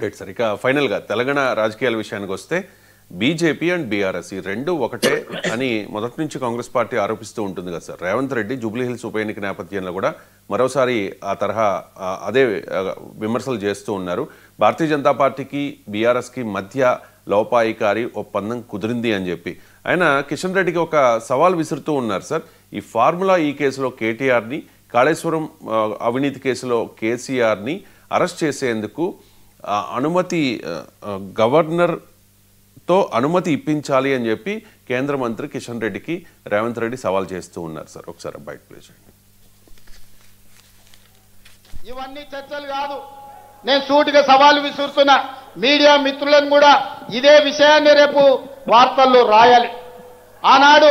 Right sir. ఇక ఫైనల్గా తెలంగాణ రాజకీయాల విషయానికి వస్తే బీజేపీ అండ్ బీఆర్ఎస్ ఈ రెండు ఒకటే అని మొదటి నుంచి కాంగ్రెస్ పార్టీ ఆరోపిస్తూ ఉంటుంది కదా సార్. రేవంత్ రెడ్డి జూబ్లీహిల్స్ ఉప ఎన్నిక నేపథ్యంలో కూడా మరోసారి ఆ తరహా అదే విమర్శలు చేస్తూ ఉన్నారు. భారతీయ జనతా పార్టీకి బీఆర్ఎస్కి మధ్య లోపాయికారి ఒప్పందం కుదిరింది అని చెప్పి ఆయన కిషన్ రెడ్డికి ఒక సవాల్ విసురుతూ ఉన్నారు సార్. ఈ ఫార్ములా ఈ కేసులో కేటీఆర్ని, కాళేశ్వరం అవినీతి కేసులో కేసీఆర్ని అరెస్ట్ చేసేందుకు అనుమతి గవర్నర్తో అనుమతి ఇప్పించాలి అని చెప్పి కేంద్ర మంత్రి కిషన్ రెడ్డికి రేవంత్ రెడ్డి సవాల్ చేస్తూ ఉన్నారు సార్. ఒకసారి బయట ప్లే చేయండి. ఇవన్నీ చర్చలు కాదు, నేను సూటిగా సవాలు విసురుతున్నా. మీడియా మిత్రులను కూడా ఇదే విషయాన్ని రేపు వార్తల్లో రాయాలి. ఆనాడు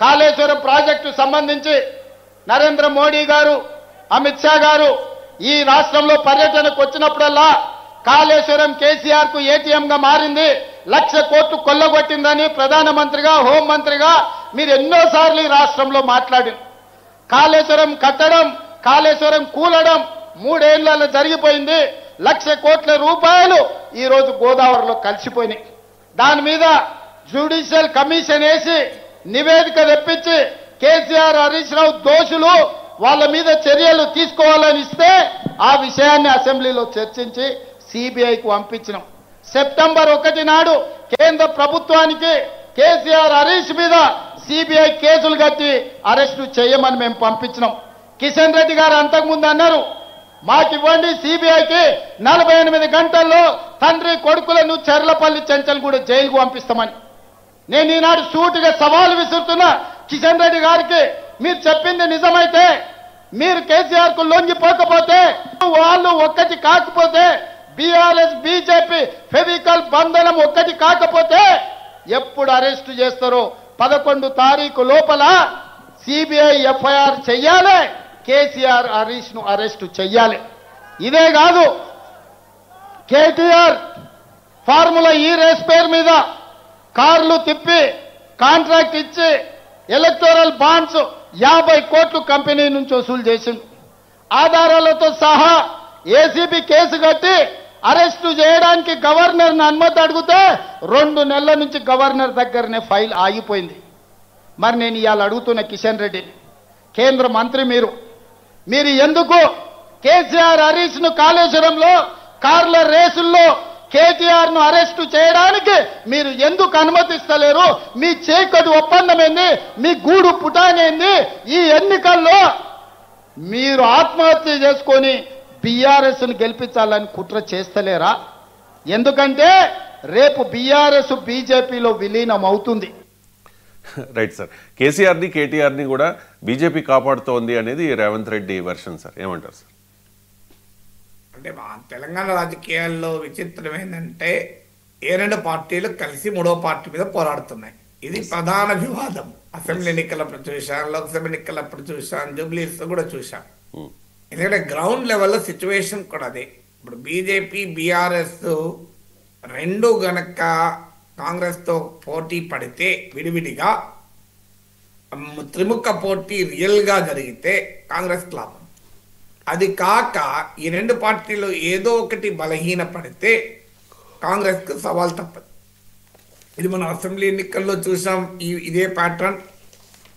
కాళేశ్వరం ప్రాజెక్టు సంబంధించి నరేంద్ర మోడీ గారు, అమిత్ షా గారు ఈ రాష్ట్రంలో పర్యటనకు వచ్చినప్పుడల్లా కాళేశ్వరం కేసీఆర్ కు ఏటీఎం గా మారింది, 1,00,000 కోట్లు కొల్లగొట్టిందని ప్రధానమంత్రిగా, హోంమంత్రిగా మీరు ఎన్నోసార్లు ఈ రాష్ట్రంలో మాట్లాడారు. కాళేశ్వరం కట్టడం, కాళేశ్వరం కూలడం 3 ఏళ్లలో జరిగిపోయింది. 1,00,000 కోట్ల రూపాయలు ఈ రోజు గోదావరిలో కలిసిపోయినాయి. దాని మీద జ్యుడిషియల్ కమిషన్ వేసి నివేదిక తెప్పించి కేసీఆర్, హరీష్ రావు దోషులు, వాళ్ళ మీద చర్యలు తీసుకోవాలని ఇస్తే ఆ విషయాన్ని అసెంబ్లీలో చర్చించి సిబిఐకి పంపించినాం. సెప్టెంబర్ 1 నాడు కేంద్ర ప్రభుత్వానికి కేసీఆర్, హరీష్ మీద సిబిఐ కేసులు కట్టి అరెస్టు చేయమని మేము పంపించినాం. కిషన్ రెడ్డి గారు అంతకుముందు అన్నారు, మాకివ్వండి సిబిఐకి 48 గంటల్లో తండ్రి కొడుకులను చెర్లపల్లి చెంచల్ కూడా జైలుకు పంపిస్తామని. నేను ఈనాడు సూటిగా సవాలు విసురుతున్నా కిషన్ రెడ్డి గారికి, మీరు చెప్పింది నిజమైతే, మీరు కేసీఆర్ కు లొంగిపోకపోతే, వాళ్ళు ఒక్కటి కాకపోతే, బీఆర్ఎస్ బీజేపీ ఫెవికల్ బంధనం ఒక్కటి కాకపోతే ఎప్పుడు అరెస్టు చేస్తారో 11 తారీఖు లోపల సిబిఐ ఎఫ్ఐఆర్ చెయ్యాలి, కేసీఆర్, హరీష్ ను అరెస్టు చెయ్యాలి. ఇదే కాదు, కేటీఆర్ ఫార్ములా ఈ రేస్ పేరు మీద కార్లు తిప్పి కాంట్రాక్ట్ ఇచ్చి ఎలక్టోరల్ బాండ్స్ 50 కోట్లు కంపెనీ నుంచి వసూలు చేసింది. ఆధారాలతో సహా ఏసీబీ కేసు కట్టి అరెస్టు చేయడానికి గవర్నర్ని అనుమతి అడిగితే 2 నెలల నుంచి గవర్నర్ దగ్గరనే ఫైల్ ఆగిపోయింది. మరి నేను ఇవాళ అడుగుతున్న కిషన్ రెడ్డిని, కేంద్ర మంత్రి మీరు ఎందుకు కేసీఆర్, హరీష్ ను కాళేశ్వరంలో కార్ల రేసుల్లో కేటీఆర్ ను అరెస్టు చేయడానికి మీరు ఎందుకు అనుమతిస్తలేరు? మీ చేకటి ఒప్పందం ఏంది? మీ గూడు పుటానేంది? ఈ ఎన్నికల్లో మీరు ఆత్మహత్య చేసుకొని బీఆర్ఎస్ ను గెలిపించాలని కుట్ర చేస్తలేరా? ఎందుకంటే రేపు బీఆర్ఎస్ బీజేపీలో విలీనం అవుతుంది. Right sir. కేసీఆర్ని, కేటీఆర్ని కూడా బీజేపీ కాపాడుతోంది అనేది రేవంత్ రెడ్డి వెర్షన్ సార్. ఏమంటారు సార్? అంటే మా తెలంగాణ రాజకీయాల్లో విచిత్రం ఏంటంటే ఏ 2 పార్టీలు కలిసి 3వ పార్టీ మీద పోరాడుతున్నాయి. ఇది ప్రధాన వివాదం. అసెంబ్లీ ఎన్నికలప్పుడు చూశాం, లోక్సభ ఎన్నికలప్పుడు చూశాం, జూబ్లీస్ కూడా చూశాం. ఎందుకంటే గ్రౌండ్ లెవెల్లో సిచ్యువేషన్ కూడా అదే. ఇప్పుడు బీజేపీ, బీఆర్ఎస్ 2 గనక కాంగ్రెస్తో పోటీ పడితే విడివిడిగా త్రిముఖ పోటీ రియల్గా జరిగితే కాంగ్రెస్ లాభం. అది కాక ఈ 2 పార్టీలు ఏదో ఒకటి బలహీన పడితే కాంగ్రెస్కు సవాల్ తప్పదు. ఇది మనం అసెంబ్లీ ఎన్నికల్లో చూసాం. ఇదే ప్యాటర్న్.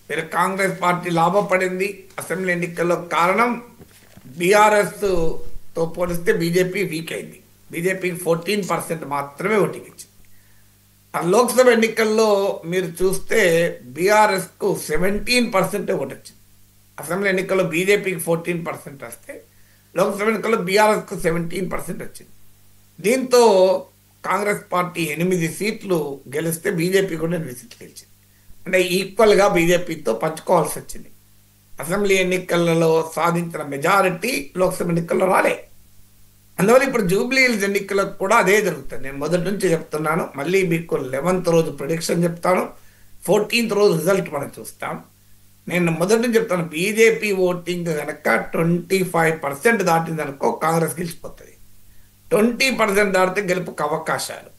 మీరు కాంగ్రెస్ పార్టీ లాభపడింది అసెంబ్లీ ఎన్నికల్లో. కారణం బీఆర్ఎస్తో పోలిస్తే బీజేపీ వీక్ అయింది. బీజేపీకి 14% మాత్రమే ఓటింగ్ ఇచ్చింది. ఆ లోక్సభ ఎన్నికల్లో మీరు చూస్తే బీఆర్ఎస్కు 17% ఓటు వచ్చింది. అసెంబ్లీ ఎన్నికల్లో బీజేపీకి 14% వస్తే లోక్సభ ఎన్నికల్లో బీఆర్ఎస్కు 17% వచ్చింది. దీంతో కాంగ్రెస్ పార్టీ 8 సీట్లు గెలిస్తే బీజేపీ కూడా 8 సీట్లు గెలిచింది. అంటే ఈక్వల్గా బీజేపీతో పంచుకోవాల్సి వచ్చింది. అసెంబ్లీ ఎన్నికలలో సాధించిన మెజారిటీ లోక్సభ ఎన్నికల్లో రాలే. అందువల్ల ఇప్పుడు జూబ్లీ హిల్స్ ఎన్నికలకు కూడా అదే జరుగుతుంది. నేను మొదటి నుంచి చెప్తున్నాను. మళ్ళీ మీకు 11th రోజు ప్రిడిక్షన్ చెప్తాను, 14th రోజు రిజల్ట్ మనం చూస్తాం. నేను మొదటి నుంచి చెప్తాను, బీజేపీ ఓటింగ్ కనుక 25% దాటిందనుకో కాంగ్రెస్ గెలిచిపోతుంది. 20% దాటితే గెలుపుకు అవకాశాలు,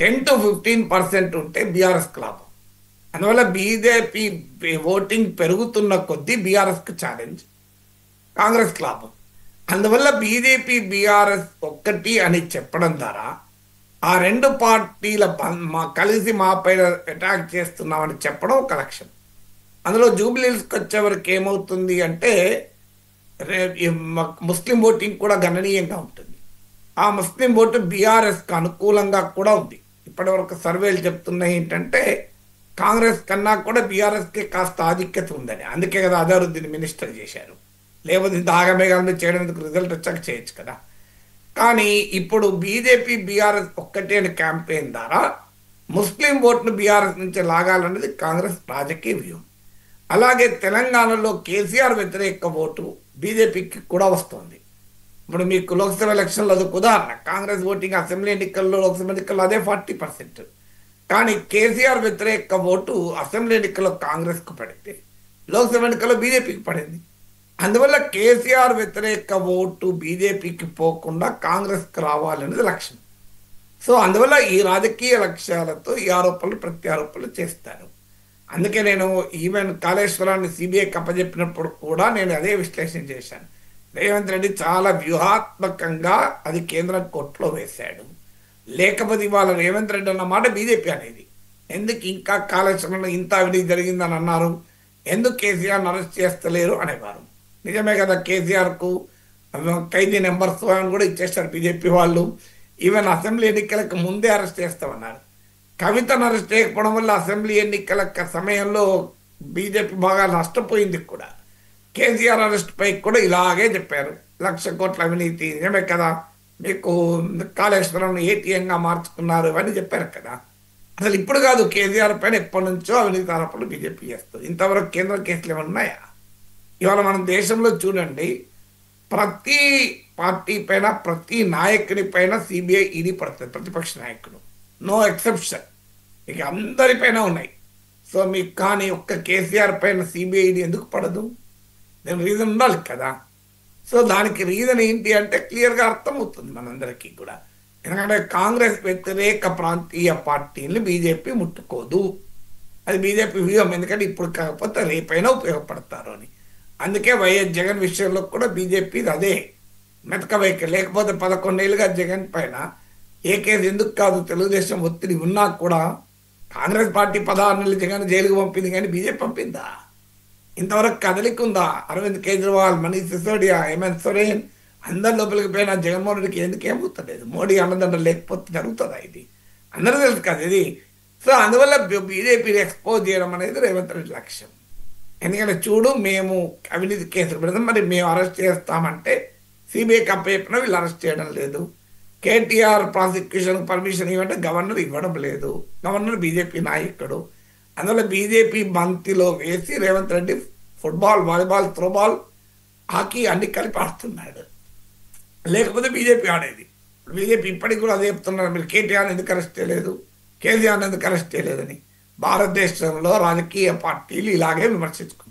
10 to 15% ఉంటే బీఆర్ఎస్కి లాభం. అందువల్ల బీజేపీ ఓటింగ్ పెరుగుతున్న కొద్దీ బీఆర్ఎస్కి ఛాలెంజ్, కాంగ్రెస్కి లాభం. అందువల్ల బీజేపీ బీఆర్ఎస్ ఒక్కటి అని చెప్పడం ద్వారా ఆ రెండు పార్టీల కలిసి మా పైన అటాక్ చేస్తున్నామని చెప్పడం ఒక లక్ష్యం. అందులో జూబ్లీహిల్స్కి వచ్చేవరకు ఏమవుతుంది అంటే ముస్లిం ఓటింగ్ కూడా గణనీయంగా ఉంటుంది. ఆ ముస్లిం ఓటు బీఆర్ఎస్కి అనుకూలంగా కూడా ఉంది. ఇప్పటివరకు సర్వేలు చెప్తున్నాయి ఏంటంటే కాంగ్రెస్ కన్నా కూడా బీఆర్ఎస్కి కాస్త ఆధిక్యత ఉందని. అందుకే కదా అజారుద్దీన్ మినిస్టర్ చేశారు. లేకపోతే ఇంత ఆగమేఘాల మీద చేయడం ఎందుకు, రిజల్ట్ వచ్చాక చేయొచ్చు కదా. కానీ ఇప్పుడు బీజేపీ బీఆర్ఎస్ ఒక్కటే అని క్యాంపెయిన్ ద్వారా ముస్లిం ఓట్ను బీఆర్ఎస్ నుంచి లాగాలన్నది కాంగ్రెస్ రాజకీయ వ్యూహం. అలాగే తెలంగాణలో కేసీఆర్ వ్యతిరేక ఓటు బీజేపీకి కూడా వస్తుంది. ఇప్పుడు మీకు లోక్సభ ఎలక్షన్లో అదొక ఉదాహరణ. కాంగ్రెస్ ఓటింగ్ అసెంబ్లీ ఎన్నికల్లో లోక్సభ ఎన్నికల్లో అదే 40%. కానీ కేసీఆర్ వ్యతిరేక ఓటు అసెంబ్లీ ఎన్నికల్లో కాంగ్రెస్కు పడితే లోక్సభ ఎన్నికల్లో బీజేపీకి పడింది. అందువల్ల కేసీఆర్ వ్యతిరేక ఓటు బీజేపీకి పోకుండా కాంగ్రెస్కి రావాలనేది లక్ష్యం. సో అందువల్ల ఈ రాజకీయ లక్ష్యాలతో ఈ ఆరోపణలు ప్రత్యారోపణలు చేస్తారు. అందుకే నేను ఈవెన్ కాళేశ్వరాన్ని సిబిఐకి అప్పచెప్పినప్పుడు కూడా నేను అదే విశ్లేషణ చేశాను. రేవంత్ రెడ్డి చాలా వ్యూహాత్మకంగా అది కేంద్రం కోర్టులో వేశాడు. లేకపోతే ఇవాళ రేవంత్ రెడ్డి అన్నమాట బీజేపీ అనేది. ఎందుకు ఇంకా కాళేశ్వరంలో ఇంత అవినీతి జరిగిందని అన్నారు, ఎందుకు కేసీఆర్ని అరెస్ట్ చేస్తలేరు అనేవారు. నిజమే కదా, కేసీఆర్కు ఖైదీ నెంబర్స్ కూడా ఇచ్చేస్తారు బీజేపీ వాళ్ళు. ఈవెన్ అసెంబ్లీ ఎన్నికలకు ముందే అరెస్ట్ చేస్తామన్నారు. కవితను అరెస్ట్ చేయకపోవడం వల్ల అసెంబ్లీ ఎన్నికల సమయంలో బీజేపీ బాగా నష్టపోయింది కూడా. కేసీఆర్ అరెస్ట్ పై కూడా ఇలాగే చెప్పారు, 1,00,000 కోట్ల అవినీతి. నిజమే కదా, మీకు కాళేశ్వరం ఏటీఎంగా మార్చుకున్నారు ఇవన్నీ చెప్పారు కదా. అసలు ఇప్పుడు కాదు, కేసీఆర్ పైన ఎప్పటి నుంచో అవినీతి ఆరోపణలు బీజేపీ చేస్తుంది. ఇంతవరకు కేంద్ర కేసులు ఏమైనా ఉన్నాయా? ఇవాళ మనం దేశంలో చూడండి, ప్రతి పార్టీ పైన ప్రతి నాయకుని పైన సిబిఐ ఈడీ పడుతుంది, ప్రతిపక్ష నాయకుడు, నో ఎక్సెప్షన్. ఇక అందరిపైన ఉన్నాయి. సో మీకు కానీ ఒక్క కేసీఆర్ పైన సిబిఐ ఈడీ ఎందుకు పడదు? దాని రీజన్ ఉండాలి కదా. సో దానికి రీజన్ ఏంటి అంటే క్లియర్గా అర్థమవుతుంది మనందరికీ కూడా. ఎందుకంటే కాంగ్రెస్ వ్యతిరేక ప్రాంతీయ పార్టీని బీజేపీ ముట్టుకోదు. అది బీజేపీ వ్యూహం. ఎందుకంటే ఇప్పుడు కాకపోతే రేపైనా ఉపయోగపడతారు అని. అందుకే వైఎస్ జగన్ విషయంలో కూడా బీజేపీ అదే మెతక వైఖరి. లేకపోతే 11 ఏళ్ళుగా జగన్ పైన ఏ కేసు ఎందుకు కాదు, తెలుగుదేశం ఒత్తిడి ఉన్నా కూడా కాంగ్రెస్ పార్టీ 16 నెలలు జగన్ జైలుకు పంపింది, కానీ బీజేపీ పంపిందా? ఇంతవరకు కదలిక ఉందా? అరవింద్ కేజ్రీవాల్, మనీష్ సిసోడియా, హేమంత్ సోరెన్ అందరి లోపలికి పోయినా జగన్మోహన్ రెడ్డికి ఎందుకు ఏమవుతలేదు? మోడీ అన్నదండ లేకపోతే జరుగుతుందా? ఇది అందరూ తెలుసు కదా ఇది. సో అందువల్ల బీజేపీని ఎక్స్పోజ్ చేయడం అనేది రేవంత్ రెడ్డి లక్ష్యం. ఎందుకంటే చూడు, మేము అవినీతి కేసులు పెడతాం, మరి మేము అరెస్ట్ చేస్తామంటే సిబిఐకి అప్పచెప్పినా వీళ్ళు అరెస్ట్ చేయడం లేదు. కేటీఆర్ ప్రాసిక్యూషన్ పర్మిషన్ ఇవ్వంటే గవర్నర్ ఇవ్వడం లేదు. గవర్నర్ బీజేపీ నాయకుడు. అందువల్ల బీజేపీ బంతిలో వేసి Revanth Reddy football, volleyball, throwball, hockey అన్ని కలిపి ఆడుతున్నాడు. లేకపోతే బీజేపీ ఆడేది. బీజేపీ ఇప్పటికి కూడా అదే చెప్తున్నారు, మీరు కేటీఆర్ ఎందుకు అరెస్ట్ చేయలేదు, కేసీఆర్ ఎందుకు అరెస్ట్ చేయలేదని. భారతదేశంలో రాజకీయ పార్టీలు ఇలాగే విమర్శించుకుంటారు.